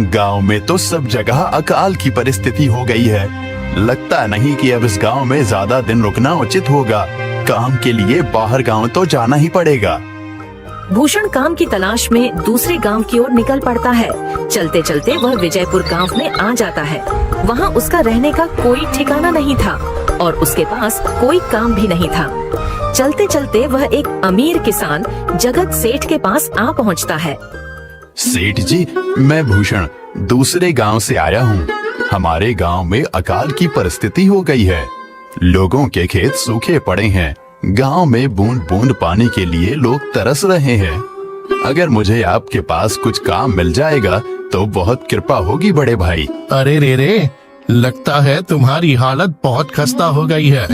गांव में तो सब जगह अकाल की परिस्थिति हो गई है। लगता नहीं कि अब इस गांव में ज्यादा दिन रुकना उचित होगा। काम के लिए बाहर गांव तो जाना ही पड़ेगा। भूषण काम की तलाश में दूसरे गांव की ओर निकल पड़ता है। चलते चलते वह विजयपुर गांव में आ जाता है। वहां उसका रहने का कोई ठिकाना नहीं था और उसके पास कोई काम भी नहीं था। चलते चलते वह एक अमीर किसान जगत सेठ के पास आ पहुंचता है। सेठ जी, मैं भूषण दूसरे गांव से आया हूँ। हमारे गांव में अकाल की परिस्थिति हो गई है। लोगों के खेत सूखे पड़े हैं। गांव में बूंद बूंद पानी के लिए लोग तरस रहे हैं। अगर मुझे आपके पास कुछ काम मिल जाएगा तो बहुत कृपा होगी बड़े भाई। अरे रे, लगता है तुम्हारी हालत बहुत खस्ता हो गई है।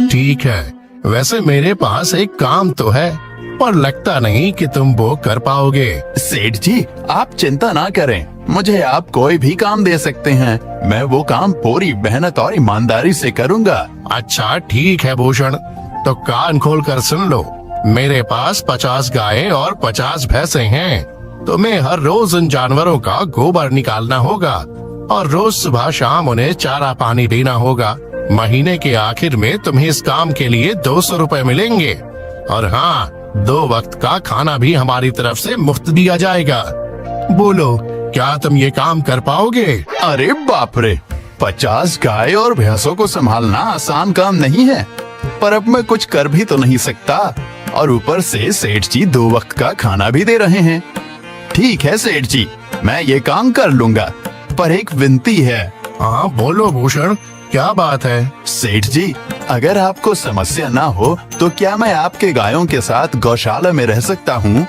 ठीक है, वैसे मेरे पास एक काम तो है, पर लगता नहीं कि तुम वो कर पाओगे। सेठ जी, आप चिंता ना करें। मुझे आप कोई भी काम दे सकते हैं। मैं वो काम पूरी मेहनत और ईमानदारी से करूँगा। अच्छा ठीक है भूषण, तो कान खोल कर सुन लो। मेरे पास 50 गायें और 50 भैंसे हैं। तुम्हें हर रोज उन जानवरों का गोबर निकालना होगा और रोज सुबह शाम उन्हें चारा पानी देना होगा। महीने के आखिर में तुम्हें इस काम के लिए 200 रुपए मिलेंगे। और हाँ, 2 वक्त का खाना भी हमारी तरफ से मुफ्त दिया जाएगा। बोलो, क्या तुम ये काम कर पाओगे? अरे बाप रे, 50 गाय और भैंसों को संभालना आसान काम नहीं है। पर अब मैं कुछ कर भी तो नहीं सकता और ऊपर से सेठ जी 2 वक्त का खाना भी दे रहे हैं। ठीक है सेठ जी, मैं ये काम कर लूंगा, पर एक विनती है। हाँ बोलो भूषण, क्या बात है? सेठ जी, अगर आपको समस्या ना हो तो क्या मैं आपके गायों के साथ गौशाला में रह सकता हूँ?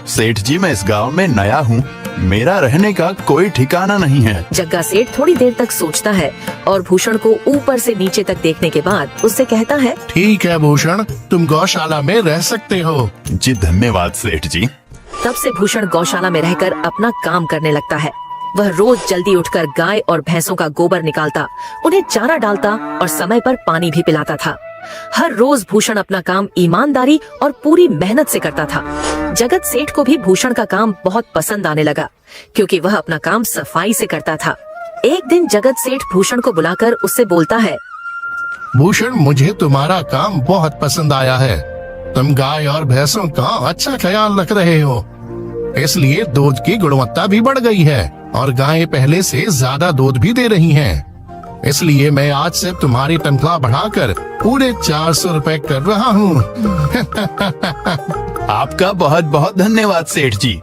सेठ जी, मैं इस गांव में नया हूँ। मेरा रहने का कोई ठिकाना नहीं है। जग्गा सेठ थोड़ी देर तक सोचता है और भूषण को ऊपर से नीचे तक देखने के बाद उससे कहता है, ठीक है भूषण, तुम गौशाला में रह सकते हो। जी धन्यवाद सेठ जी। तब से भूषण गौशाला में रहकर अपना काम करने लगता है। वह रोज जल्दी उठकर गाय और भैंसों का गोबर निकालता, उन्हें चारा डालता और समय पर पानी भी पिलाता था। हर रोज भूषण अपना काम ईमानदारी और पूरी मेहनत से करता था। जगत सेठ को भी भूषण का काम बहुत पसंद आने लगा, क्योंकि वह अपना काम सफाई से करता था। एक दिन जगत सेठ भूषण को बुलाकर उससे बोलता है, भूषण, मुझे तुम्हारा काम बहुत पसंद आया है। तुम गाय और भैंसों का अच्छा ख्याल रख रहे हो, इसलिए दूध की गुणवत्ता भी बढ़ गई है और गायें पहले से ज्यादा दूध भी दे रही हैं। इसलिए मैं आज से तुम्हारी तनख्वाह बढ़ाकर पूरे 400 रुपए कर रहा हूँ। आपका बहुत बहुत धन्यवाद सेठ जी।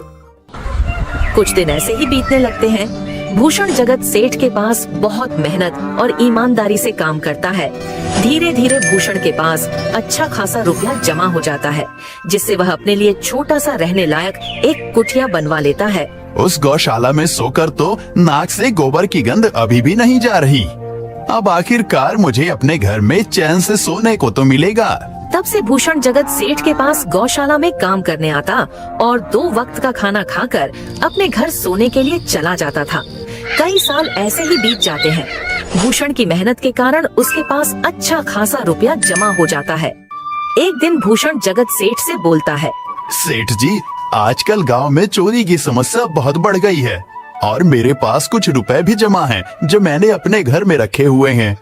कुछ दिन ऐसे ही बीतने लगते हैं। भूषण जगत सेठ के पास बहुत मेहनत और ईमानदारी से काम करता है। धीरे धीरे भूषण के पास अच्छा खासा रुपया जमा हो जाता है, जिससे वह अपने लिए छोटा सा रहने लायक एक कुटिया बनवा लेता है। उस गौशाला में सोकर तो नाक से गोबर की गंध अभी भी नहीं जा रही। अब आखिरकार मुझे अपने घर में चैन से सोने को तो मिलेगा। तब से भूषण जगत सेठ के पास गौशाला में काम करने आता और 2 वक्त का खाना खाकर अपने घर सोने के लिए चला जाता था। कई साल ऐसे ही बीत जाते हैं। भूषण की मेहनत के कारण उसके पास अच्छा खासा रुपया जमा हो जाता है। एक दिन भूषण जगत सेठ से बोलता है, सेठ जी, आजकल गांव में चोरी की समस्या बहुत बढ़ गई है और मेरे पास कुछ रुपए भी जमा हैं जो मैंने अपने घर में रखे हुए हैं,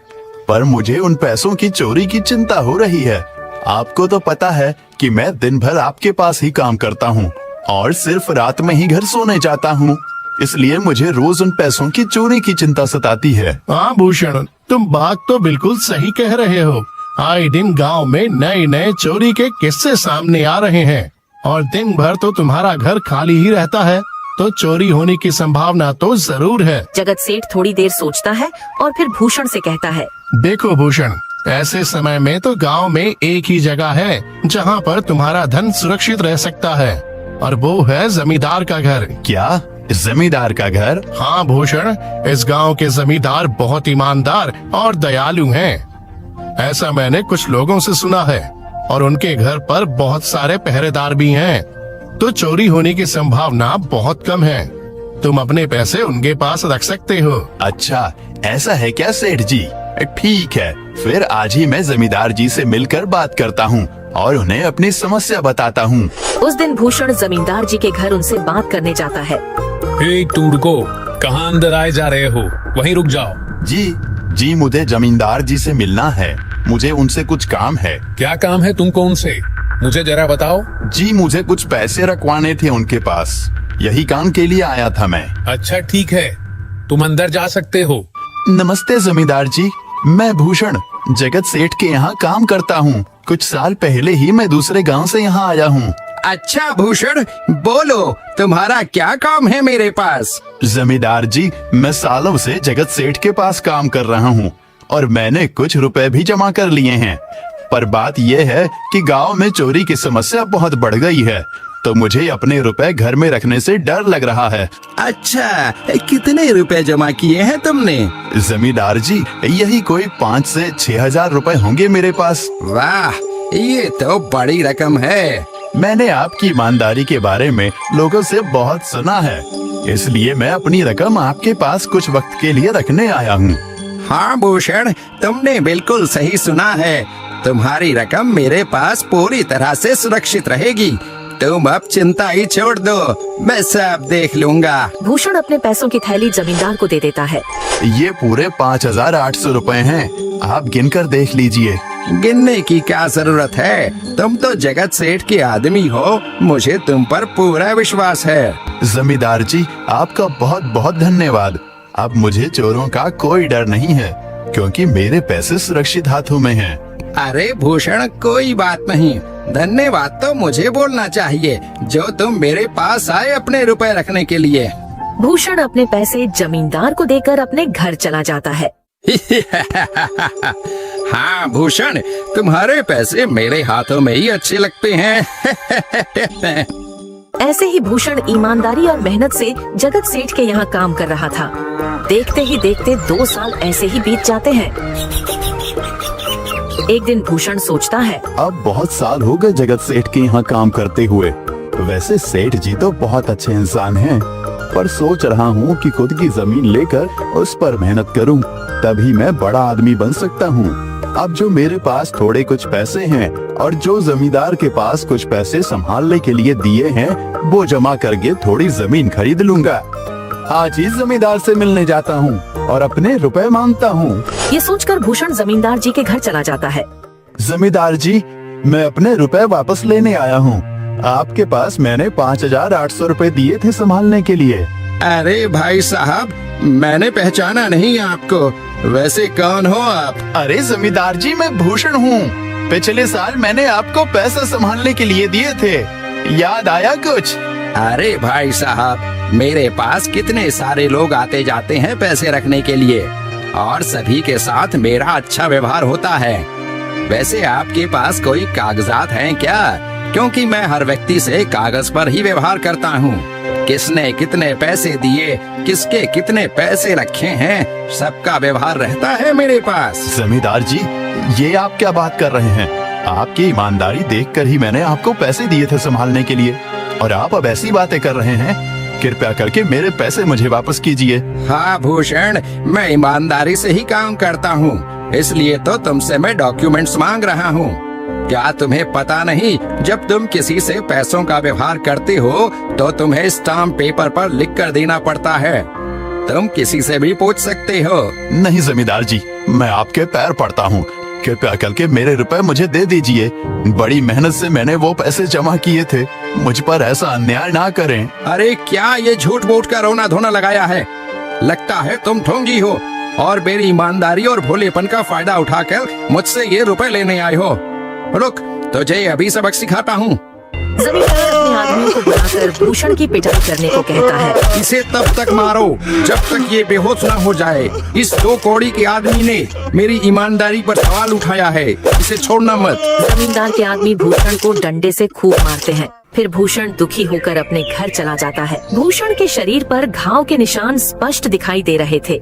पर मुझे उन पैसों की चोरी की चिंता हो रही है। आपको तो पता है कि मैं दिन भर आपके पास ही काम करता हूँ और सिर्फ रात में ही घर सोने जाता हूँ, इसलिए मुझे रोज उन पैसों की चोरी की चिंता सताती है। हाँ भूषण, तुम बात तो बिल्कुल सही कह रहे हो। आए दिन गांव में नए नए चोरी के किस्से सामने आ रहे हैं और दिन भर तो तुम्हारा घर खाली ही रहता है, तो चोरी होने की संभावना तो जरूर है। जगत सेठ थोड़ी देर सोचता है और फिर भूषण से कहता है, देखो भूषण, ऐसे समय में तो गांव में एक ही जगह है जहां पर तुम्हारा धन सुरक्षित रह सकता है, और वो है जमींदार का घर। क्या जमींदार का घर? हाँ भूषण, इस गांव के जमींदार बहुत ईमानदार और दयालु हैं। ऐसा मैंने कुछ लोगों से सुना है और उनके घर पर बहुत सारे पहरेदार भी हैं। तो चोरी होने की संभावना बहुत कम है। तुम अपने पैसे उनके पास रख सकते हो। अच्छा, ऐसा है क्या सेठ जी? ठीक है, फिर आज ही मैं जमींदार जी से मिलकर बात करता हूँ और उन्हें अपनी समस्या बताता हूँ। उस दिन भूषण जमींदार जी के घर उनसे बात करने जाता है। तुम रुको, कहाँ अंदर आए जा रहे हो? वहीं रुक जाओ। जी, मुझे जमींदार जी से मिलना है। मुझे उनसे कुछ काम है। क्या काम है तुमको उनसे? मुझे जरा बताओ। जी, मुझे कुछ पैसे रखवाने थे उनके पास। यही काम के लिए आया था मैं। अच्छा ठीक है, तुम अंदर जा सकते हो। नमस्ते जमींदार जी, मैं भूषण जगत सेठ के यहाँ काम करता हूँ। कुछ साल पहले ही मैं दूसरे गांव से यहाँ आया हूँ। अच्छा भूषण, बोलो तुम्हारा क्या काम है मेरे पास? जमींदार जी, मैं सालों से जगत सेठ के पास काम कर रहा हूँ और मैंने कुछ रुपए भी जमा कर लिए हैं। पर बात यह है कि गांव में चोरी की समस्या बहुत बढ़ गई है, तो मुझे अपने रुपए घर में रखने से डर लग रहा है। अच्छा, कितने रुपए जमा किए हैं तुमने? जमींदार जी, यही कोई 5 से 6 हजार रुपए होंगे मेरे पास। वाह, ये तो बड़ी रकम है। मैंने आपकी ईमानदारी के बारे में लोगों से बहुत सुना है, इसलिए मैं अपनी रकम आपके पास कुछ वक्त के लिए रखने आया हूँ। हाँ भूषण, तुमने बिल्कुल सही सुना है। तुम्हारी रकम मेरे पास पूरी तरह से सुरक्षित रहेगी। तुम अब चिंता ही छोड़ दो, मैं सब देख लूंगा। भूषण अपने पैसों की थैली जमींदार को दे देता है। ये पूरे 5,800 रुपए हैं, आप गिनकर देख लीजिए। गिनने की क्या जरूरत है? तुम तो जगत सेठ के आदमी हो, मुझे तुम पर पूरा विश्वास है। जमींदार जी, आपका बहुत बहुत धन्यवाद। अब मुझे चोरों का कोई डर नहीं है, क्योंकि मेरे पैसे सुरक्षित हाथों में हैं। अरे भूषण, कोई बात नहीं। धन्यवाद तो मुझे बोलना चाहिए, जो तुम मेरे पास आए अपने रुपए रखने के लिए। भूषण अपने पैसे जमींदार को देकर अपने घर चला जाता है। हाँ भूषण, तुम्हारे पैसे मेरे हाथों में ही अच्छे लगते हैं। ऐसे ही भूषण ईमानदारी और मेहनत से जगत सेठ के यहाँ काम कर रहा था। देखते ही देखते 2 साल ऐसे ही बीत जाते हैं। एक दिन भूषण सोचता है, अब बहुत साल हो गए जगत सेठ के यहाँ काम करते हुए। वैसे सेठ जी तो बहुत अच्छे इंसान हैं, पर सोच रहा हूँ कि खुद की जमीन लेकर उस पर मेहनत करूँ, तभी मैं बड़ा आदमी बन सकता हूँ। अब जो मेरे पास थोड़े कुछ पैसे हैं और जो जमींदार के पास कुछ पैसे संभालने के लिए दिए हैं, वो जमा करके थोड़ी जमीन खरीद लूंगा। आज ही जमींदार से मिलने जाता हूँ और अपने रुपए मांगता हूँ। ये सोचकर भूषण जमींदार जी के घर चला जाता है। जमींदार जी, मैं अपने रुपए वापस लेने आया हूँ। आपके पास मैंने 5,800 रुपए दिए थे संभालने के लिए। अरे भाई साहब, मैंने पहचाना नहीं आपको। वैसे कौन हो आप? अरे जमींदार जी, मैं भूषण हूँ। पिछले साल मैंने आपको पैसे संभालने के लिए दिए थे, याद आया कुछ? अरे भाई साहब, मेरे पास कितने सारे लोग आते जाते हैं पैसे रखने के लिए, और सभी के साथ मेरा अच्छा व्यवहार होता है। वैसे आपके पास कोई कागजात हैं क्या? क्योंकि मैं हर व्यक्ति से कागज पर ही व्यवहार करता हूँ। किसने कितने पैसे दिए, किसके कितने पैसे रखे हैं, सबका व्यवहार रहता है मेरे पास। जमींदार जी, ये आप क्या बात कर रहे हैं? आपकी ईमानदारी देखकर ही मैंने आपको पैसे दिए थे संभालने के लिए, और आप अब ऐसी बातें कर रहे हैं। कृपया करके मेरे पैसे मुझे वापस कीजिए। हाँ भूषण, मैं ईमानदारी से ही काम करता हूँ, इसलिए तो तुमसे मैं डॉक्यूमेंट्स मांग रहा हूँ। क्या तुम्हें पता नहीं, जब तुम किसी से पैसों का व्यवहार करते हो तो तुम्हें स्टाम्प पेपर पर लिख कर देना पड़ता है। तुम किसी से भी पूछ सकते हो। नहीं जमींदार जी, मैं आपके पैर पड़ता हूँ, कृपया करके मेरे रुपए मुझे दे दीजिए। बड़ी मेहनत से मैंने वो पैसे जमा किए थे, मुझ पर ऐसा अन्याय ना करें। अरे क्या ये झूठ मूठ का रोना धोना लगाया है? लगता है तुम ढोंगी हो और मेरी ईमानदारी और भोलेपन का फायदा उठाकर मुझसे ये रुपए लेने आए हो। रुक, तुझे अभी सबक सिखाता हूँ। जमींदार अपने आदमियों को बुलाकर भूषण की पिटाई करने को कहता है। इसे तब तक मारो जब तक ये बेहोश न हो जाए। इस 2 कौड़ी के आदमी ने मेरी ईमानदारी पर सवाल उठाया है, इसे छोड़ना मत। जमींदार के आदमी भूषण को डंडे से खूब मारते हैं। फिर भूषण दुखी होकर अपने घर चला जाता है। भूषण के शरीर पर घाव के निशान स्पष्ट दिखाई दे रहे थे।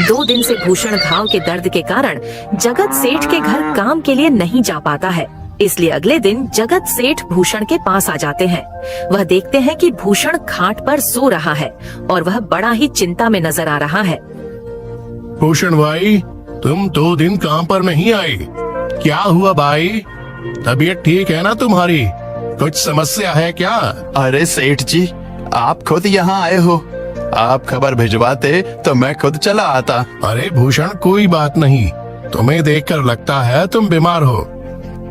2 दिन से भूषण घाव के दर्द के कारण जगत सेठ के घर काम के लिए नहीं जा पाता है। इसलिए अगले दिन जगत सेठ भूषण के पास आ जाते हैं। वह देखते हैं कि भूषण खाट पर सो रहा है और वह बड़ा ही चिंता में नजर आ रहा है। भूषण भाई, तुम 2 दिन काम पर नहीं आए, क्या हुआ भाई? तबीयत ठीक है ना तुम्हारी? कुछ समस्या है क्या? अरे सेठ जी, आप खुद यहाँ आए हो। आप खबर भिजवाते तो मैं खुद चला आता। अरे भूषण, कोई बात नहीं, तुम्हें देखकर लगता है तुम बीमार हो।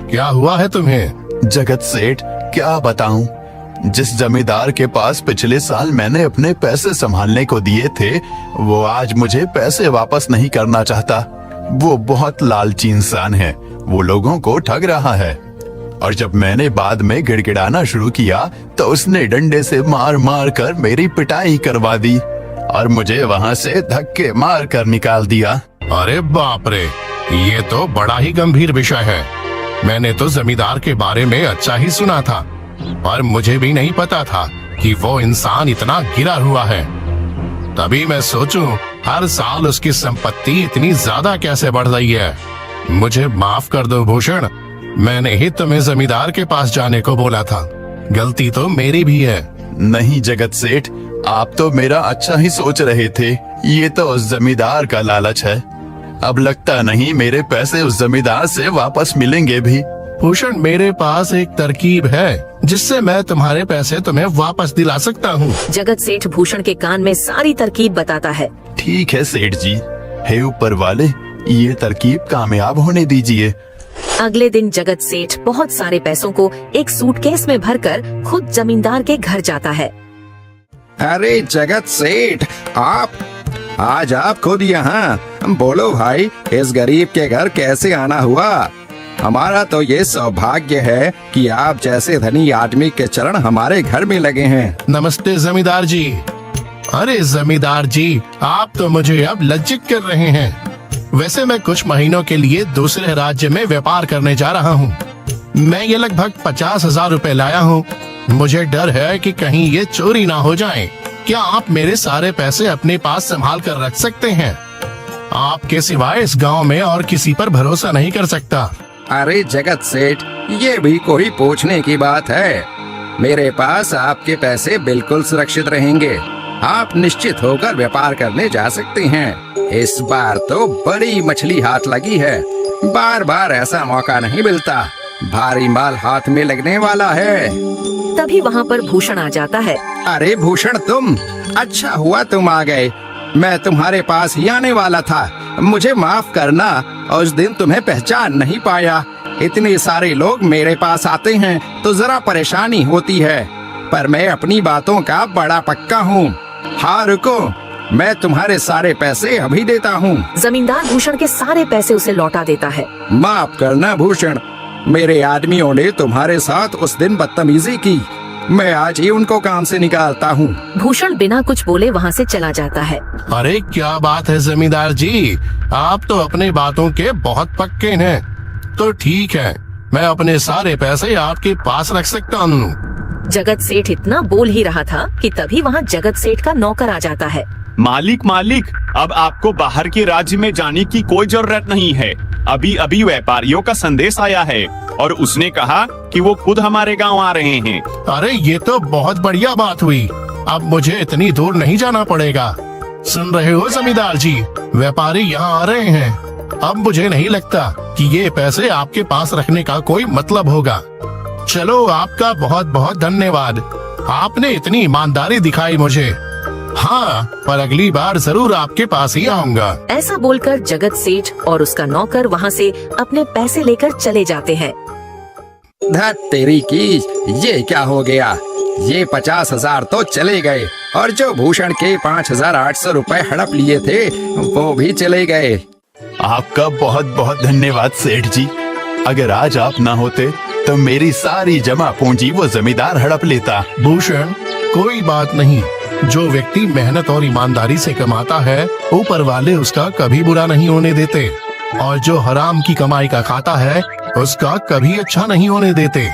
क्या हुआ है तुम्हें? जगत सेठ, क्या बताऊं, जिस जमींदार के पास पिछले साल मैंने अपने पैसे संभालने को दिए थे, वो आज मुझे पैसे वापस नहीं करना चाहता। वो बहुत लालची इंसान है, वो लोगों को ठग रहा है। और जब मैंने बाद में गिड़गिड़ाना शुरू किया तो उसने डंडे से मार मार कर मेरी पिटाई करवा दी और मुझे वहाँ से धक्के मार कर निकाल दिया। अरे बाप रे, ये तो बड़ा ही गंभीर विषय है। मैंने तो जमींदार के बारे में अच्छा ही सुना था, और मुझे भी नहीं पता था कि वो इंसान इतना गिरा हुआ है। तभी मैं सोचूं, हर साल उसकी संपत्ति इतनी ज्यादा कैसे बढ़ रही है। मुझे माफ कर दो भूषण, मैंने ही तुम्हें जमींदार के पास जाने को बोला था। गलती तो मेरी भी है। नहीं जगत सेठ, आप तो मेरा अच्छा ही सोच रहे थे। ये तो उस जमींदार का लालच है। अब लगता नहीं मेरे पैसे उस जमींदार से वापस मिलेंगे भी। भूषण, मेरे पास एक तरकीब है जिससे मैं तुम्हारे पैसे तुम्हें वापस दिला सकता हूँ। जगत सेठ भूषण के कान में सारी तरकीब बताता है। ठीक है सेठ जी, हे ऊपर वाले, ये तरकीब कामयाब होने दीजिए। अगले दिन जगत सेठ बहुत सारे पैसों को एक सूटकेस में भरकर खुद जमींदार के घर जाता है। अरे जगत सेठ, आज आप खुद यहाँ? बोलो भाई, इस गरीब के घर कैसे आना हुआ? हमारा तो ये सौभाग्य है कि आप जैसे धनी आदमी के चरण हमारे घर में लगे हैं। नमस्ते जमींदार जी। अरे जमींदार जी, आप तो मुझे अब लज्जित कर रहे हैं। वैसे मैं कुछ महीनों के लिए दूसरे राज्य में व्यापार करने जा रहा हूँ। मैं ये लगभग 50,000 रुपए लाया हूँ। मुझे डर है कि कहीं ये चोरी ना हो जाए। क्या आप मेरे सारे पैसे अपने पास संभाल कर रख सकते हैं? आपके सिवाय इस गांव में और किसी पर भरोसा नहीं कर सकता। अरे जगत सेठ, ये भी कोई पूछने की बात है? मेरे पास आपके पैसे बिल्कुल सुरक्षित रहेंगे। आप निश्चित होकर व्यापार करने जा सकते हैं। इस बार तो बड़ी मछली हाथ लगी है। बार बार ऐसा मौका नहीं मिलता। भारी माल हाथ में लगने वाला है। तभी वहाँ पर भूषण आ जाता है। अरे भूषण, तुम? अच्छा हुआ तुम आ गए। मैं तुम्हारे पास ही आने वाला था। मुझे माफ करना, उस दिन तुम्हें पहचान नहीं पाया। इतने सारे लोग मेरे पास आते हैं तो जरा परेशानी होती है, पर मैं अपनी बातों का बड़ा पक्का हूँ। हाँ रुको, मैं तुम्हारे सारे पैसे अभी देता हूँ। जमींदार भूषण के सारे पैसे उसे लौटा देता है। माफ करना भूषण, मेरे आदमियों ने तुम्हारे साथ उस दिन बदतमीजी की। मैं आज ही उनको काम से निकालता हूँ। भूषण बिना कुछ बोले वहाँ से चला जाता है। अरे क्या बात है जमींदार जी, आप तो अपनी बातों के बहुत पक्के हैं। तो ठीक है, मैं अपने सारे पैसे आपके पास रख सकता हूँ। जगत सेठ इतना बोल ही रहा था कि तभी वहाँ जगत सेठ का नौकर आ जाता है। मालिक, अब आपको बाहर के राज्य में जाने की कोई जरूरत नहीं है। अभी अभी व्यापारियों का संदेश आया है और उसने कहा कि वो खुद हमारे गांव आ रहे हैं। अरे ये तो बहुत बढ़िया बात हुई। अब मुझे इतनी दूर नहीं जाना पड़ेगा। सुन रहे हो जमींदार जी, व्यापारी यहाँ आ रहे हैं। अब मुझे नहीं लगता कि ये पैसे आपके पास रखने का कोई मतलब होगा। चलो, आपका बहुत बहुत धन्यवाद। आपने इतनी ईमानदारी दिखाई मुझे। हाँ, पर अगली बार जरूर आपके पास ही आऊंगा। ऐसा बोलकर जगत सेठ और उसका नौकर वहाँ से अपने पैसे लेकर चले जाते हैं। धत तेरी की, ये क्या हो गया? ये 50,000 तो चले गए और जो भूषण के 5,800 रुपए हड़प लिए थे वो भी चले गए। आपका बहुत बहुत धन्यवाद सेठ जी। अगर आज आप ना होते तो मेरी सारी जमा पूंजी वो जमींदार हड़प लेता। भूषण, कोई बात नहीं। जो व्यक्ति मेहनत और ईमानदारी से कमाता है, ऊपर वाले उसका कभी बुरा नहीं होने देते, और जो हराम की कमाई का खाता है उसका कभी अच्छा नहीं होने देते।